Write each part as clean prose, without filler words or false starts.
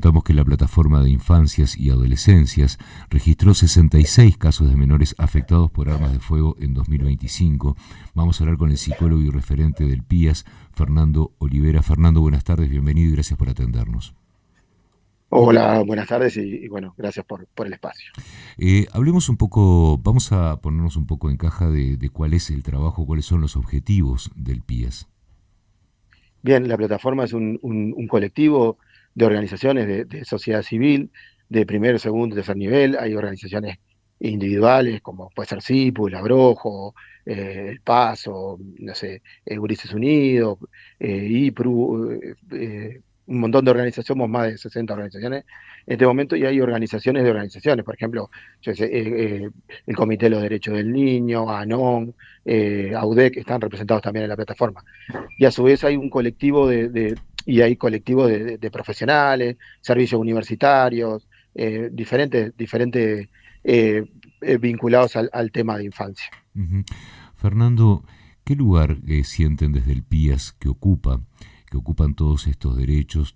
contamos que la plataforma de infancias y adolescencias registró 66 casos de menores afectados por armas de fuego en 2025. Vamos a hablar con el psicólogo y referente del PIAS, Fernando Olivera. Fernando, buenas tardes, bienvenido y gracias por atendernos. Hola, buenas tardes y bueno, gracias por el espacio. Hablemos un poco, vamos a ponernos un poco en caja de cuál es el trabajo, cuáles son los objetivos del PIAS. Bien, la plataforma es un colectivo de organizaciones de sociedad civil de primer, segundo y tercer nivel. Hay organizaciones individuales como puede ser CIPU, el Abrojo, El Paso, no sé, Gurises Unidos, IPRU, un montón de organizaciones, somos más de 60 organizaciones en este momento y hay organizaciones de organizaciones, por ejemplo, yo sé, el Comité de los Derechos del Niño, ANON, AUDEC, están representados también en la plataforma. Y a su vez hay un colectivo y hay colectivos de profesionales, servicios universitarios, diferentes vinculados al tema de infancia. Ujú. Fernando, ¿qué lugar sienten desde el PIAS que ocupan todos estos derechos,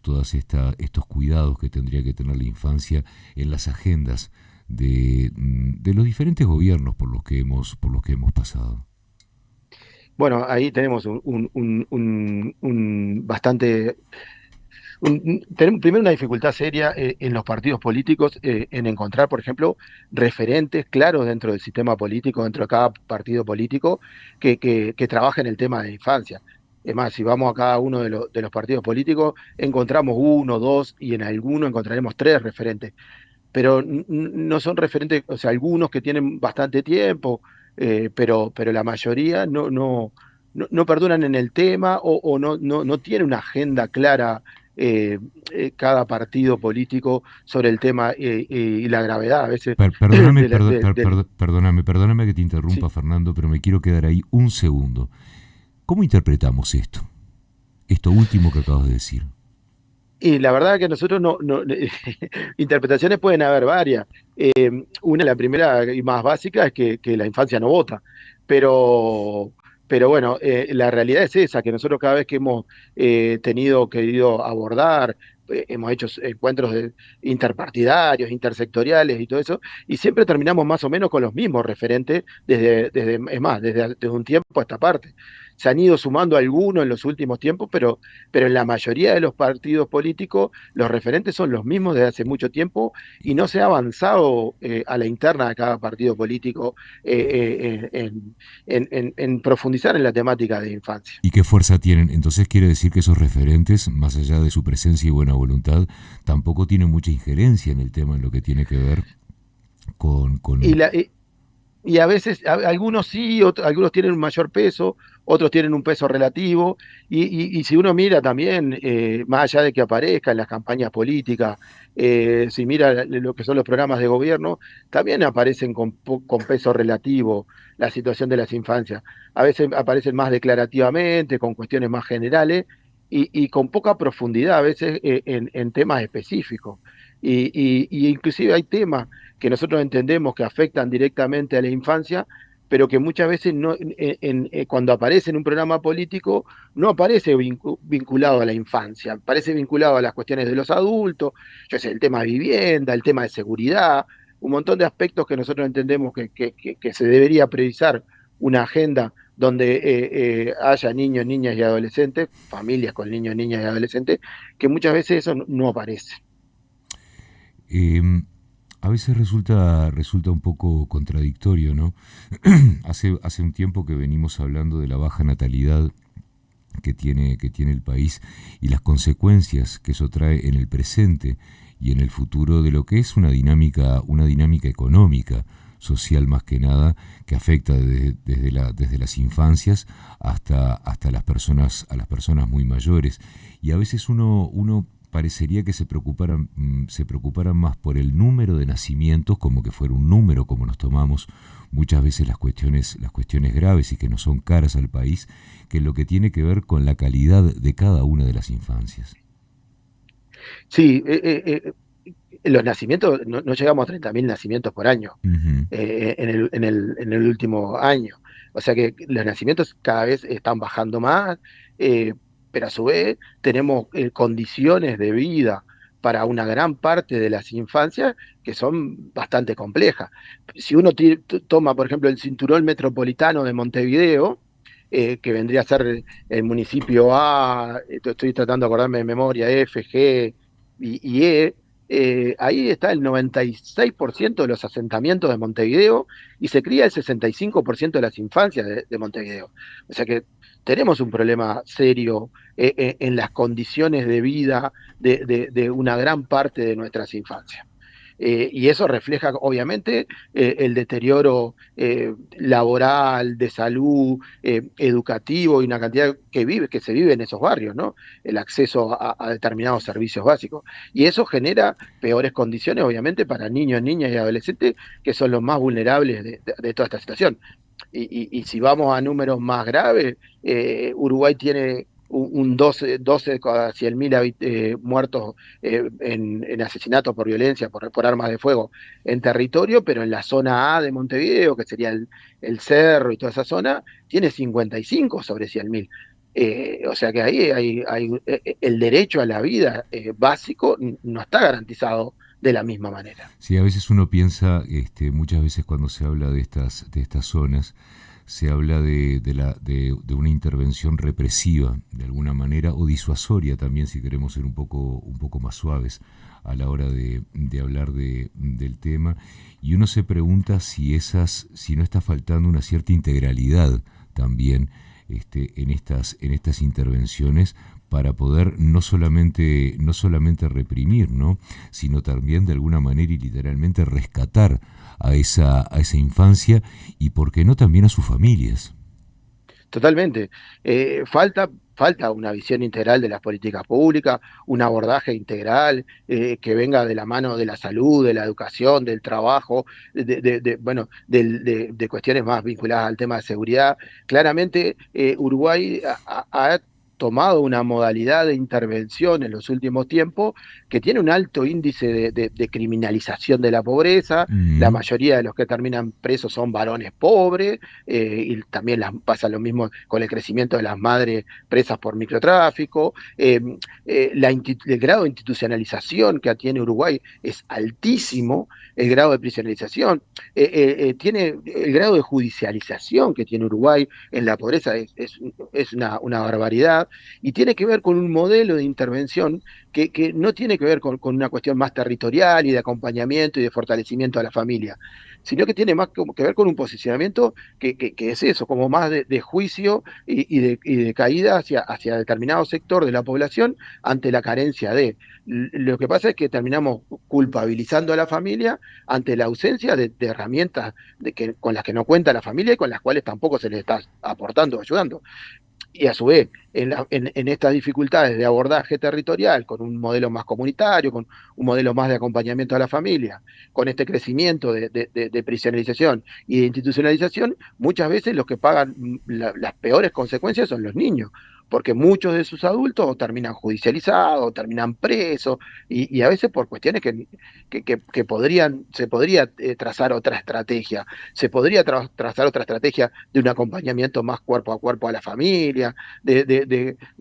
estos cuidados que tendría que tener la infancia en las agendas de los diferentes gobiernos por los que hemos pasado? Bueno, ahí tenemos tenemos primero una dificultad seria en los partidos políticos en encontrar, por ejemplo, referentes claros dentro del sistema político, dentro de cada partido político, que trabajen el tema de infancia. Es más, si vamos a cada uno de los partidos políticos, encontramos uno, dos, y en alguno encontraremos tres referentes, pero no son referentes, o sea, algunos que tienen bastante tiempo, pero la mayoría no perduran en el tema o no tiene una agenda clara cada partido político sobre el tema y la gravedad a veces Perdóname, perdóname que te interrumpa, sí. Fernando, pero me quiero quedar ahí un segundo. ¿Cómo interpretamos esto? Esto último que acabas de decir. Y la verdad que nosotros interpretaciones pueden haber varias. La primera y más básica es que la infancia no vota, pero, pero bueno, la realidad es esa, que nosotros cada vez que hemos querido abordar, hemos hecho encuentros interpartidarios, intersectoriales y todo eso, y siempre terminamos más o menos con los mismos referentes es más, desde un tiempo a esta parte. Se han ido sumando algunos en los últimos tiempos, pero en la mayoría de los partidos políticos los referentes son los mismos desde hace mucho tiempo y no se ha avanzado a la interna de cada partido político en profundizar en la temática de infancia. ¿Y qué fuerza tienen? Entonces quiere decir que esos referentes, más allá de su presencia y buena voluntad, tampoco tienen mucha injerencia en el tema, en lo que tiene que ver Y, con... la, y a veces algunos sí, algunos tienen un mayor peso, otros tienen un peso relativo, y si uno mira también, más allá de que aparezca en las campañas políticas, si mira lo que son los programas de gobierno, también aparecen con peso relativo la situación de las infancias. A veces aparecen más declarativamente, con cuestiones más generales, y con poca profundidad, a veces en temas específicos. Y inclusive hay temas que nosotros entendemos que afectan directamente a la infancia, pero que muchas veces cuando aparece en un programa político no aparece vinculado a la infancia, aparece vinculado a las cuestiones de los adultos, yo sé, el tema de vivienda, el tema de seguridad, un montón de aspectos que nosotros entendemos que se debería priorizar una agenda donde haya niños, niñas y adolescentes, familias con niños, niñas y adolescentes, que muchas veces eso no aparece. Eh, a veces resulta un poco contradictorio, ¿no? Hace un tiempo que venimos hablando de la baja natalidad que tiene el país y las consecuencias que eso trae en el presente y en el futuro de lo que es una dinámica económica, social más que nada, que afecta desde las infancias hasta a las personas muy mayores. Y a veces uno parecería que se preocuparan más por el número de nacimientos, como que fuera un número, como nos tomamos muchas veces las cuestiones graves y que no son caras al país, que lo que tiene que ver con la calidad de cada una de las infancias. Sí, los nacimientos, no llegamos a 30.000 nacimientos por año Ujú. en el último año. O sea que los nacimientos cada vez están bajando más, eh, pero a su vez tenemos condiciones de vida para una gran parte de las infancias que son bastante complejas. Si uno toma, por ejemplo, el cinturón metropolitano de Montevideo, que vendría a ser el municipio A, estoy tratando de acordarme de memoria, F, G y E, ahí está el 96% de los asentamientos de Montevideo y se cría el 65% de las infancias de Montevideo. O sea que tenemos un problema serio en las condiciones de vida de una gran parte de nuestras infancias. Y eso refleja obviamente el deterioro laboral, de salud, educativo y una cantidad que se vive en esos barrios, ¿no? El acceso a determinados servicios básicos. Y eso genera peores condiciones, obviamente, para niños, niñas y adolescentes, que son los más vulnerables de toda esta situación. Y si vamos a números más graves, Uruguay tiene un 12 cada 100.000 muertos en asesinatos por violencia, por armas de fuego en territorio, pero en la zona A de Montevideo, que sería el Cerro y toda esa zona, tiene 55 sobre 100.000. O sea que ahí el derecho a la vida básico no está garantizado de la misma manera. Sí, a veces uno piensa, muchas veces cuando se habla de estas zonas, se habla de una intervención represiva, de alguna manera, o disuasoria también, si queremos ser un poco más suaves a la hora de hablar del tema. Y uno se pregunta si no está faltando una cierta integralidad también en estas intervenciones, para poder no solamente reprimir, ¿no?, sino también de alguna manera y literalmente rescatar a esa infancia y, por qué no, también a sus familias. Totalmente. Falta una visión integral de las políticas públicas, un abordaje integral que venga de la mano de la salud, de la educación, del trabajo, bueno, de cuestiones más vinculadas al tema de seguridad. Claramente, Uruguay ha tomado una modalidad de intervención en los últimos tiempos que tiene un alto índice de criminalización de la pobreza. La Mm. mayoría de los que terminan presos son varones pobres, y también pasa lo mismo con el crecimiento de las madres presas por microtráfico. El grado de institucionalización que tiene Uruguay es altísimo, el grado de prisionalización, tiene el grado de judicialización que tiene Uruguay en la pobreza es una barbaridad, y tiene que ver con un modelo de intervención que no tiene que ver con una cuestión más territorial y de acompañamiento y de fortalecimiento a la familia, sino que tiene más que ver con un posicionamiento que es eso, como más de juicio y de caída hacia determinado sector de la población ante la carencia de. Lo que pasa es que terminamos culpabilizando a la familia ante la ausencia de herramientas con las que no cuenta la familia y con las cuales tampoco se le está aportando o ayudando. Y a su vez, en estas dificultades de abordaje territorial, con un modelo más comunitario, con un modelo más de acompañamiento a la familia, con este crecimiento de prisionalización y de institucionalización, muchas veces los que pagan las peores consecuencias son los niños, porque muchos de sus adultos terminan judicializados, terminan presos, y a veces por cuestiones se podría trazar otra estrategia, se podría trazar otra estrategia de un acompañamiento más cuerpo a cuerpo a la familia,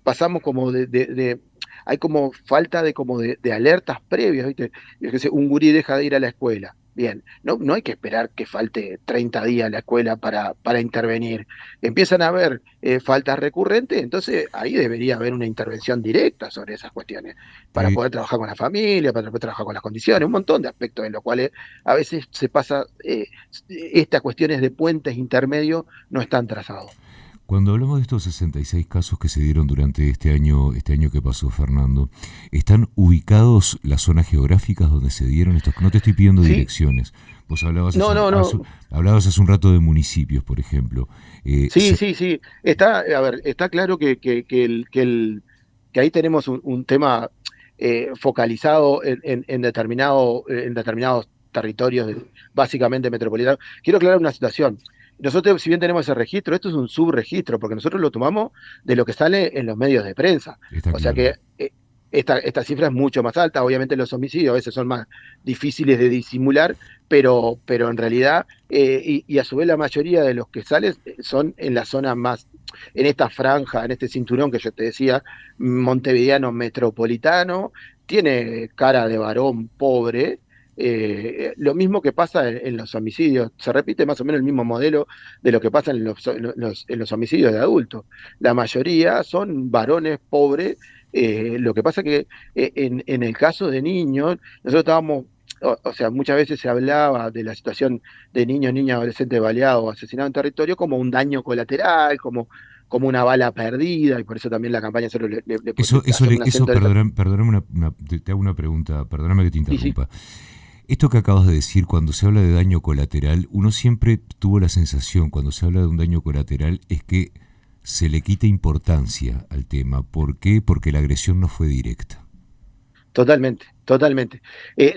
pasamos como hay como falta de alertas previas, ¿viste? Yo qué sé, un gurí deja de ir a la escuela. Bien, no hay que esperar que falte 30 días a la escuela para intervenir. Empiezan a haber faltas recurrentes, entonces ahí debería haber una intervención directa sobre esas cuestiones, para Eh, poder trabajar con la familia, para poder trabajar con las condiciones, un montón de aspectos en los cuales a veces se pasa, estas cuestiones de puentes intermedios no están trazados. Cuando hablamos de estos 66 casos que se dieron durante este año que pasó, Fernando, ¿están ubicados las zonas geográficas donde se dieron estos? No te estoy pidiendo Sí, direcciones. Vos no, no, no. hablabas hace un rato de municipios, por ejemplo. Sí, sí, sí. A ver, está claro que ahí tenemos un tema focalizado en determinados territorios, básicamente metropolitanos. Quiero aclarar una situación. Nosotros, si bien tenemos ese registro, esto es un subregistro, porque nosotros lo tomamos de lo que sale en los medios de prensa. Está O sea claro. que esta cifra es mucho más alta. Obviamente los homicidios a veces son más difíciles de disimular, pero en realidad, y a su vez la mayoría de los que salen son en la zona más, en esta franja, en este cinturón que yo te decía, montevideano metropolitano, tiene cara de varón pobre. Lo mismo que pasa en los homicidios, se repite más o menos el mismo modelo de lo que pasa en los homicidios de adultos. La mayoría son varones pobres. Lo que pasa que en el caso de niños, nosotros estábamos, o sea, muchas veces se hablaba de la situación de niños, niñas, adolescentes baleados o asesinados en territorio como un daño colateral, como una bala perdida, y por eso también la campaña solo le hace un acento a eso. Perdóname te hago una pregunta, perdóname que te Sí, sí, interrumpa. Esto que acabas de decir, cuando se habla de daño colateral, uno siempre tuvo la sensación, cuando se habla de un daño colateral, es que se le quita importancia al tema. ¿Por qué? Porque la agresión no fue directa. totalmente, totalmente.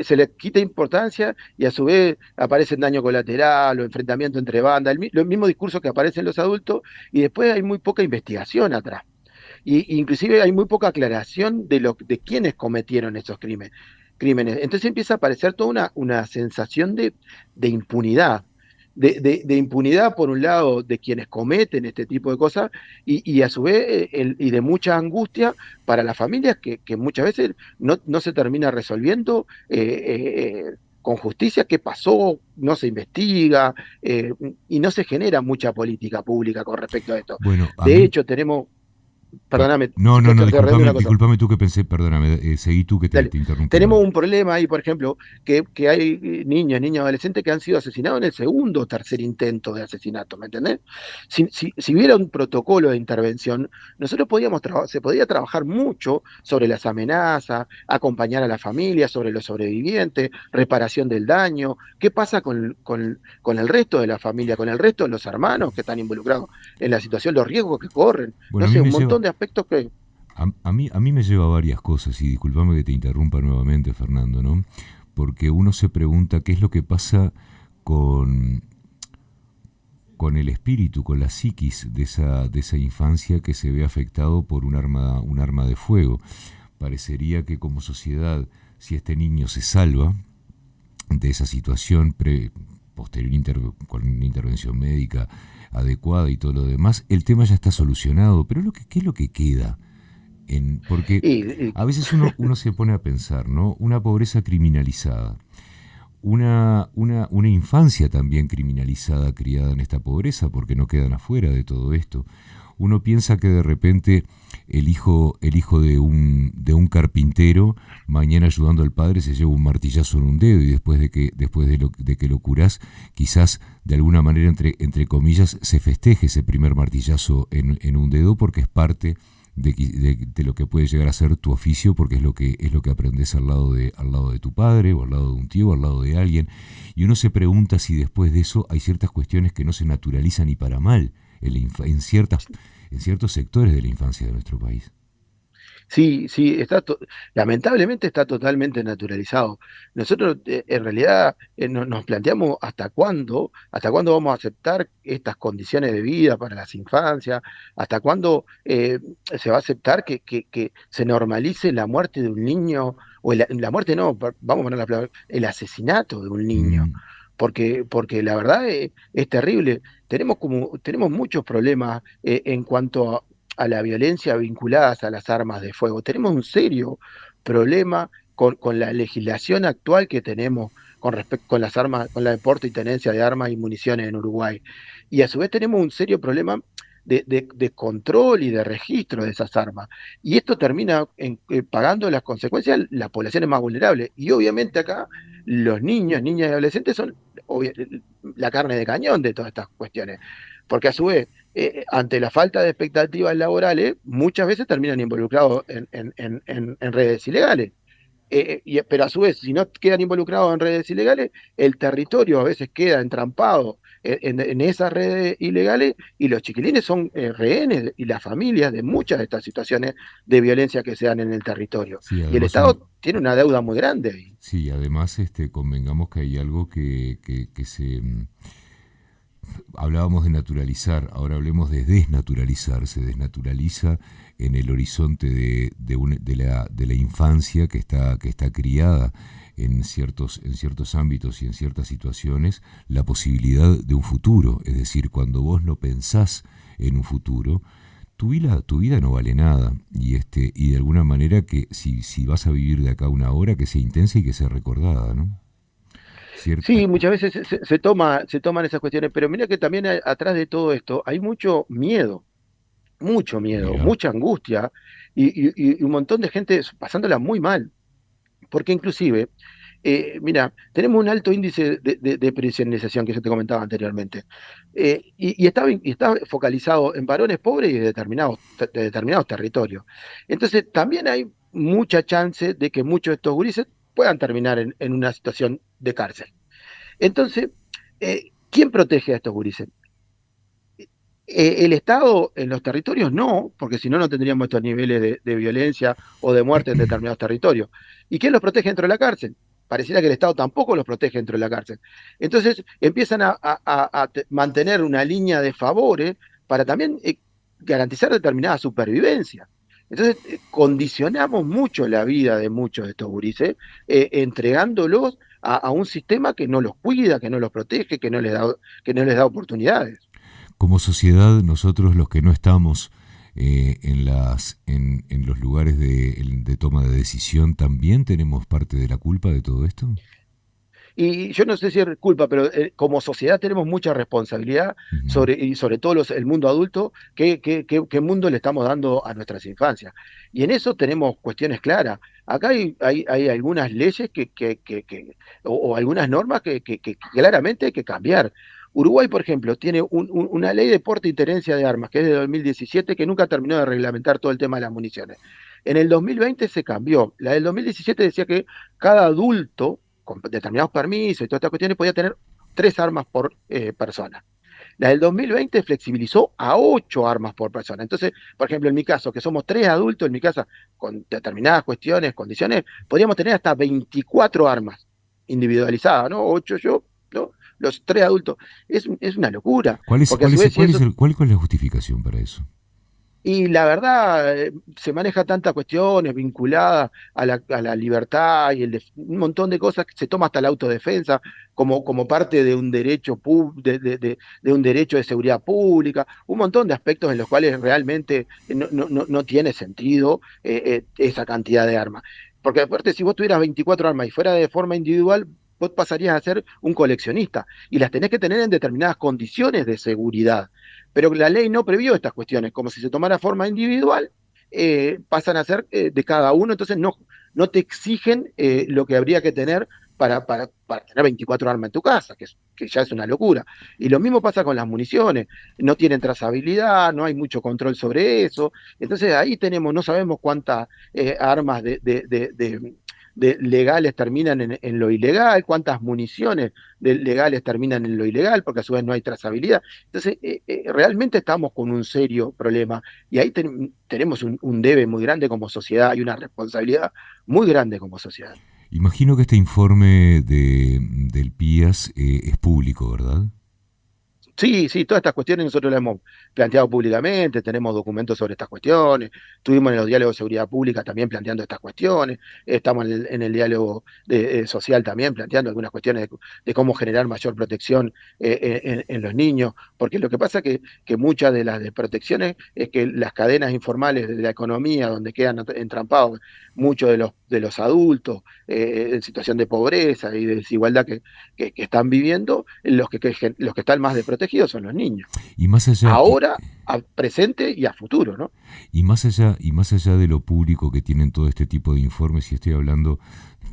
Se le quita importancia y a su vez aparece el daño colateral o enfrentamiento entre bandas, los mismos discursos que aparecen en los adultos, y después hay muy poca investigación atrás. Y inclusive hay muy poca aclaración de quiénes cometieron esos crímenes. Entonces empieza a aparecer toda una sensación de impunidad. De impunidad, por un lado, de quienes cometen este tipo de cosas, y a su vez, y de mucha angustia para las familias que muchas veces no se termina resolviendo con justicia qué pasó, no se investiga, y no se genera mucha política pública con respecto a esto. Bueno, a De mí... hecho, perdóname, No, no, no, te redondeo una cosa. discúlpame tú que pensé, perdóname, seguí tú que Dale. te interrumpí Tenemos mal. un problema ahí, por ejemplo, que hay niños, niñas, adolescentes que han sido asesinados en el segundo o tercer intento de asesinato, ¿me entendés? Si hubiera un protocolo de intervención, nosotros se podía trabajar mucho sobre las amenazas, acompañar a la familia, sobre los sobrevivientes, reparación del daño, qué pasa con el resto de la familia, con el resto de los hermanos que están involucrados en la situación, los riesgos que corren, Bueno, no sé, un montón de aspectos que... a mí me lleva a varias cosas, y discúlpame que te interrumpa nuevamente, Fernando, ¿no? Porque uno se pregunta qué es lo que pasa con, con el espíritu, con la psiquis de esa infancia que se ve afectado por un arma de fuego. Parecería que como sociedad, si este niño se salva de esa situación con una intervención médica adecuada y todo lo demás, el tema ya está solucionado. Pero ¿qué es lo que queda? Porque y, a veces uno se pone a pensar, ¿no? Una pobreza criminalizada, una infancia también criminalizada, criada en esta pobreza, porque no quedan afuera de todo esto. Uno piensa que de repente el hijo de un carpintero, mañana ayudando al padre, se lleva un martillazo en un dedo, y después de que lo curás, quizás de alguna manera, entre comillas, se festeje ese primer martillazo en un dedo, porque es parte de lo que puede llegar a ser tu oficio, porque es lo que aprendes al lado de tu padre, o al lado de un tío, o al lado de alguien. Y uno se pregunta si después de eso hay ciertas cuestiones que no se naturalizan ni para mal en ciertos sectores de la infancia de nuestro país. Sí, sí, lamentablemente está totalmente naturalizado. Nosotros en realidad nos planteamos hasta cuándo vamos a aceptar estas condiciones de vida para las infancias, hasta cuándo se va a aceptar que se normalice la muerte de un niño, o la muerte no, vamos a poner la palabra, el asesinato de un niño. Mm, Porque la verdad es terrible. Tenemos muchos problemas en cuanto a la violencia vinculadas a las armas de fuego. Tenemos un serio problema con la legislación actual que tenemos con respecto con las armas, con la de porte y tenencia de armas y municiones en Uruguay. Y a su vez tenemos un serio problema de control y de registro de esas armas. Y esto termina pagando las consecuencias las poblaciones más vulnerables. Y obviamente acá los niños, niñas y adolescentes son la carne de cañón de todas estas cuestiones. Porque a su vez, ante la falta de expectativas laborales, muchas veces terminan involucrados en redes ilegales. Pero a su vez, si no quedan involucrados en redes ilegales, el territorio a veces queda entrampado en esas redes ilegales, y los chiquilines son rehenes, y las familias de muchas de estas situaciones de violencia que se dan en el territorio. sí, Y el además Estado tiene una deuda muy grande ahí. sí, además convengamos que hay algo que hablábamos de naturalizar, ahora hablemos de desnaturalizar. Se desnaturaliza en el horizonte de la infancia que está criada en ciertos ámbitos y en ciertas situaciones, la posibilidad de un futuro. Es decir, cuando vos no pensás en un futuro, tu vida no vale nada. Y de alguna manera que si vas a vivir de acá una hora, que sea intensa y que sea recordada, ¿no? Cierta. Sí, muchas veces se toman esas cuestiones, pero mira que también atrás de todo esto hay mucho miedo, Mira. mucha angustia y un montón de gente pasándola muy mal. Porque inclusive, mira, tenemos un alto índice de presionización que yo te comentaba anteriormente. Y está focalizado en varones pobres y de determinados territorios. Entonces, también hay mucha chance de que muchos de estos gurises puedan terminar en una situación de cárcel. Entonces, ¿quién protege a estos gurises? El Estado en los territorios no, porque si no, no tendríamos estos niveles de violencia o de muerte en determinados territorios. ¿Y quién los protege dentro de la cárcel? Pareciera que el Estado tampoco los protege dentro de la cárcel. Entonces empiezan a mantener una línea de favores para también garantizar determinada supervivencia. Entonces condicionamos mucho la vida de muchos de estos gurises, entregándolos a un sistema que no los cuida, que no los protege, que no les da oportunidades. Como sociedad, nosotros los que no estamos en los lugares de toma de decisión, ¿también tenemos parte de la culpa de todo esto? Y yo no sé si es culpa, pero como sociedad tenemos mucha responsabilidad Ujú. y sobre todo el mundo adulto, qué mundo le estamos dando a nuestras infancias. Y en eso tenemos cuestiones claras. Acá hay algunas leyes o algunas normas que claramente hay que cambiar. Uruguay, por ejemplo, tiene una ley de porte y tenencia de armas, que es de 2017, que nunca terminó de reglamentar todo el tema de las municiones. En el 2020 se cambió. La del 2017 decía que cada adulto con determinados permisos y todas estas cuestiones, podía tener 3 armas por persona. La del 2020 flexibilizó a 8 armas por persona. Entonces, por ejemplo, en mi caso, que somos 3 adultos, en mi casa, con determinadas cuestiones, condiciones, podríamos tener hasta 24 armas individualizadas, ¿no? 8 yo, ¿no? Los 3 adultos. Es una locura, ¿Cuál es, porque a cuál su es, vez, si cuál es eso cuál es la justificación para eso? y la verdad, se maneja tantas cuestiones vinculadas a la libertad y un montón de cosas que se toma hasta la autodefensa como parte de un derecho de un derecho de seguridad pública, un montón de aspectos en los cuales realmente no tiene sentido esa cantidad de armas. Porque aparte, si vos tuvieras 24 armas y fuera de forma individual, vos pasarías a ser un coleccionista y las tenés que tener en determinadas condiciones de seguridad. Pero la ley no previó estas cuestiones, como si se tomara forma individual, pasan a ser de cada uno, entonces no te exigen lo que habría que tener para tener 24 armas en tu casa, que ya es una locura. Y lo mismo pasa con las municiones, no tienen trazabilidad, no hay mucho control sobre eso, entonces ahí no sabemos cuántas armas legales terminan en lo ilegal, cuántas municiones legales terminan en lo ilegal, porque a su vez no hay trazabilidad. Entonces, realmente estamos con un serio problema y ahí tenemos un debe muy grande como sociedad y una responsabilidad muy grande como sociedad. Imagino que este informe del PIAS es público, ¿verdad? Sí, sí, todas estas cuestiones nosotros las hemos planteado públicamente, tenemos documentos sobre estas cuestiones, estuvimos en los diálogos de seguridad pública también planteando estas cuestiones, estamos en el diálogo social también planteando algunas cuestiones de cómo generar mayor protección en los niños, porque lo que pasa que muchas de las desprotecciones es que las cadenas informales de la economía, donde quedan entrampados muchos de los adultos en situación de pobreza y de desigualdad que están viviendo, los que están más desprotegidos son los niños. Y más allá, Ahora, a presente y a futuro, ¿no? y más allá de lo público que tienen todo este tipo de informes, y estoy hablando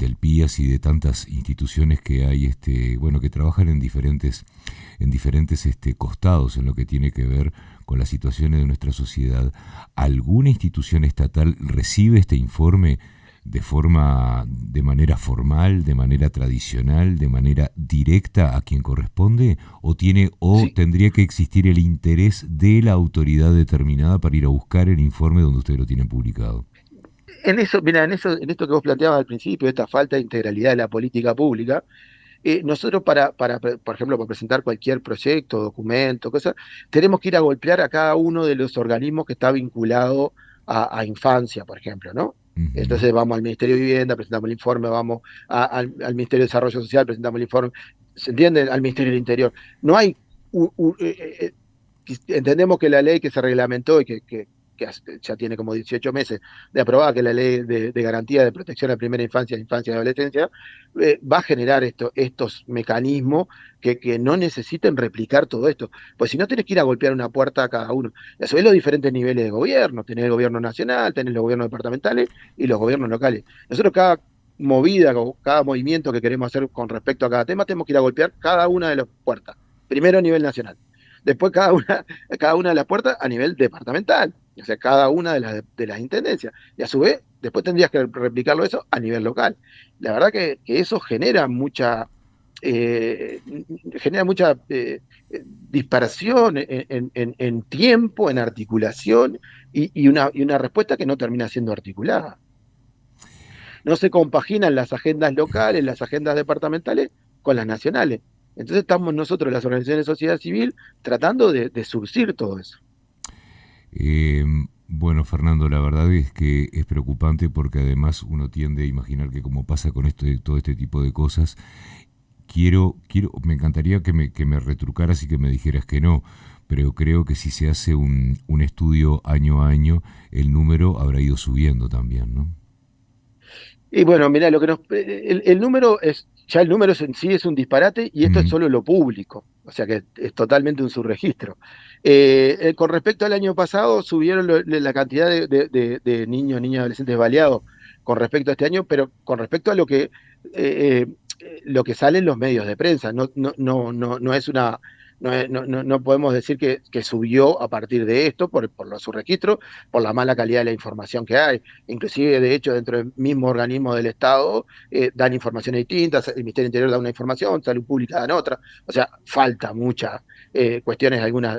del PIAS y de tantas instituciones que hay, bueno, que trabajan en diferentes costados en lo que tiene que ver con las situaciones de nuestra sociedad. ¿Alguna institución estatal recibe este informe de manera formal, de manera tradicional, de manera directa a quien corresponde? ¿O Sí, tendría que existir el interés de la autoridad determinada para ir a buscar el informe donde ustedes lo tienen publicado? en eso, mira, en esto que vos planteabas al principio, esta falta de integralidad de la política pública, nosotros por ejemplo, para presentar cualquier proyecto, documento, cosa, tenemos que ir a golpear a cada uno de los organismos que está vinculado a infancia, por ejemplo, ¿no? Ujú. Entonces vamos al Ministerio de Vivienda, presentamos el informe, vamos al Ministerio de Desarrollo Social, presentamos el informe, ¿se entiende? Al Ministerio del Interior. No hay, entendemos que la ley que se reglamentó y ya tiene como 18 meses de aprobada, que es la ley de garantía de protección a primera infancia, infancia y adolescencia, va a generar estos mecanismos que no necesiten replicar todo esto. Pues si no, tenés que ir a golpear una puerta a cada uno. Y a su vez los diferentes niveles de gobierno, tenés el gobierno nacional, tenés los gobiernos departamentales y los gobiernos locales. Nosotros cada movida, cada movimiento que queremos hacer con respecto a cada tema, tenemos que ir a golpear cada una de las puertas. Primero a nivel nacional. Después cada una de las puertas a nivel departamental, o sea, cada una de las intendencias. Y a su vez, después tendrías que replicarlo eso a nivel local. La verdad que eso eh, genera mucha dispersión en tiempo, en articulación y una respuesta que no termina siendo articulada. No se compaginan las agendas locales, las agendas departamentales con las nacionales. Entonces estamos nosotros, las organizaciones de sociedad civil, tratando de subsistir todo eso. Eh, bueno, Fernando, la verdad es que es preocupante porque además uno tiende a imaginar que como pasa con todo este tipo de cosas, me encantaría que me retrucaras y que me dijeras que no, pero creo que si se hace un estudio año a año, el número habrá ido subiendo también, ¿no? Y bueno, mira, el número ya el número en sí es un disparate y esto es Mm. solo lo público, o sea que es totalmente un subregistro. Con respecto al año pasado, subieron la cantidad de niños, niñas, adolescentes baleados con respecto a este año, pero con respecto a eh, lo que sale en los medios de prensa, no es una. No podemos decir que subió a partir de esto, por los subregistros, por la mala calidad de la información que hay. Inclusive, de hecho, dentro del mismo organismo del Estado, dan informaciones distintas, el Ministerio del Interior da una información, Salud Pública dan otra, o sea, falta muchas cuestiones, algunas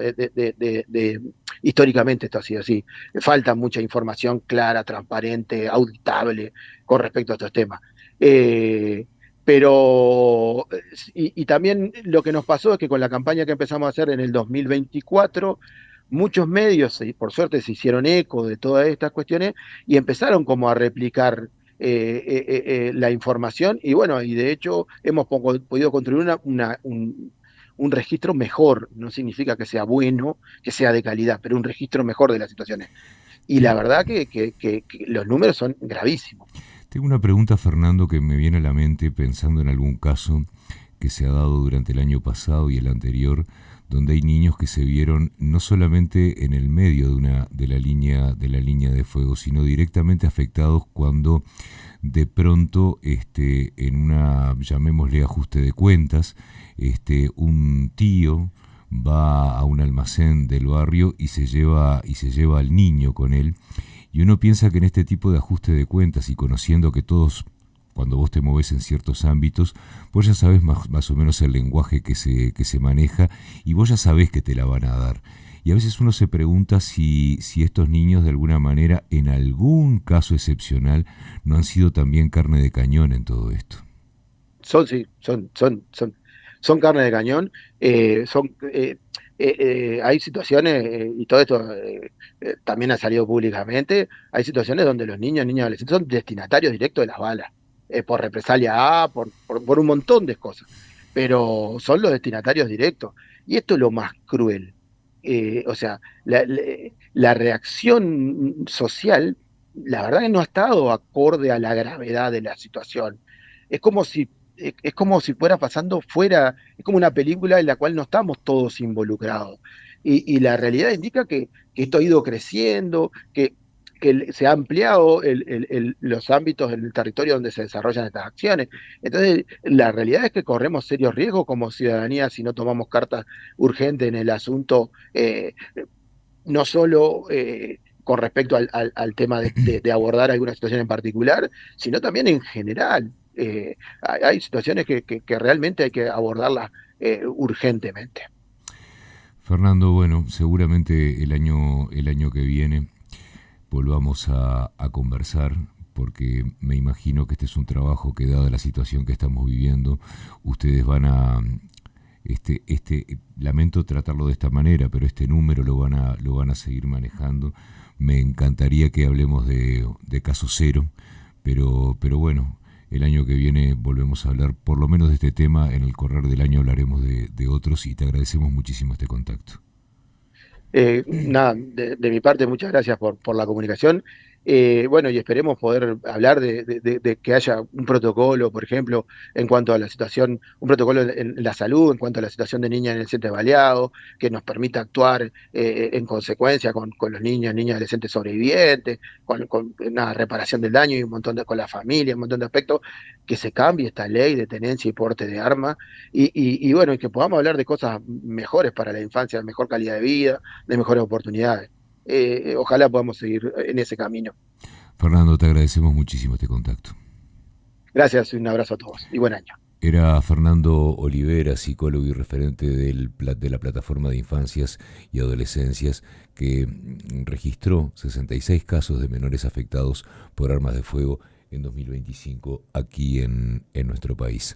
históricamente esto ha sido así, falta mucha información clara, transparente, auditable con respecto a estos temas. Eh, pero, y también lo que nos pasó es que con la campaña que empezamos a hacer en el 2024, muchos medios, y por suerte, se hicieron eco de todas estas cuestiones y empezaron como a replicar la información y bueno, y de hecho hemos podido construir un registro mejor, no significa que sea bueno, que sea de calidad, pero un registro mejor de las situaciones. Y la Ten- verdad que los números son gravísimos. Tengo una pregunta, Fernando, que me viene a la mente pensando en algún caso que se ha dado durante el año pasado y el anterior, donde hay niños que se vieron no solamente en el medio de la línea de fuego, sino directamente afectados cuando de pronto en una, llamémosle ajuste de cuentas, un tío va a un almacén del barrio y se lleva al niño con él. Y uno piensa que en este tipo de ajuste de cuentas y conociendo que todos, cuando vos te moves en ciertos ámbitos, vos ya sabés más o menos el lenguaje que se maneja y vos ya sabés que te la van a dar. Y a veces uno se pregunta si estos niños de alguna manera, en algún caso excepcional, no han sido también carne de cañón en todo esto. Sí, son carne de cañón, hay situaciones, y todo esto también ha salido públicamente, hay situaciones donde los niños, niñas y adolescentes son destinatarios directos de las balas, por represalia A, por un montón de cosas, pero son los destinatarios directos. Y esto es lo más cruel. O sea, la reacción social, la verdad que no ha estado acorde a la gravedad de la situación. Es como si es como si fuera pasando fuera, es como una película en la cual no estamos todos involucrados. Y la realidad indica que esto ha ido creciendo, que se ha ampliado los ámbitos en el territorio donde se desarrollan estas acciones. Entonces, la realidad es que corremos serios riesgos como ciudadanía si no tomamos cartas urgentes en el asunto, no solo con respecto al tema de abordar alguna situación en particular, sino también en general. Hay situaciones que realmente hay que abordarlas urgentemente. Fernando, bueno, seguramente el año que viene volvamos a conversar, porque me imagino que este es un trabajo que, dada la situación que estamos viviendo, ustedes van a, lamento tratarlo de esta manera, pero este número lo van a seguir manejando. Me encantaría que hablemos de caso cero, pero bueno, el año que viene volvemos a hablar por lo menos de este tema, en el correr del año hablaremos de otros y te agradecemos muchísimo este contacto. Nada, de mi parte, muchas gracias por la comunicación. Bueno, y esperemos poder hablar de que haya un protocolo, por ejemplo, en cuanto a la situación, un protocolo en la salud, en cuanto a la situación de niñas en el centro de baleado, que nos permita actuar en consecuencia con los niños, niñas, adolescentes sobrevivientes, con una reparación del daño y un montón con la familia, un montón de aspectos, que se cambie esta ley de tenencia y porte de armas y bueno, y que podamos hablar de cosas mejores para la infancia, de mejor calidad de vida, de mejores oportunidades. Ojalá podamos seguir en ese camino. Fernando, te agradecemos muchísimo este contacto. Gracias y un abrazo a todos y buen año. Era Fernando Olivera, psicólogo y referente de la Plataforma de Infancias y Adolescencias, que registró 66 casos de menores afectados por armas de fuego en 2025 aquí en nuestro país.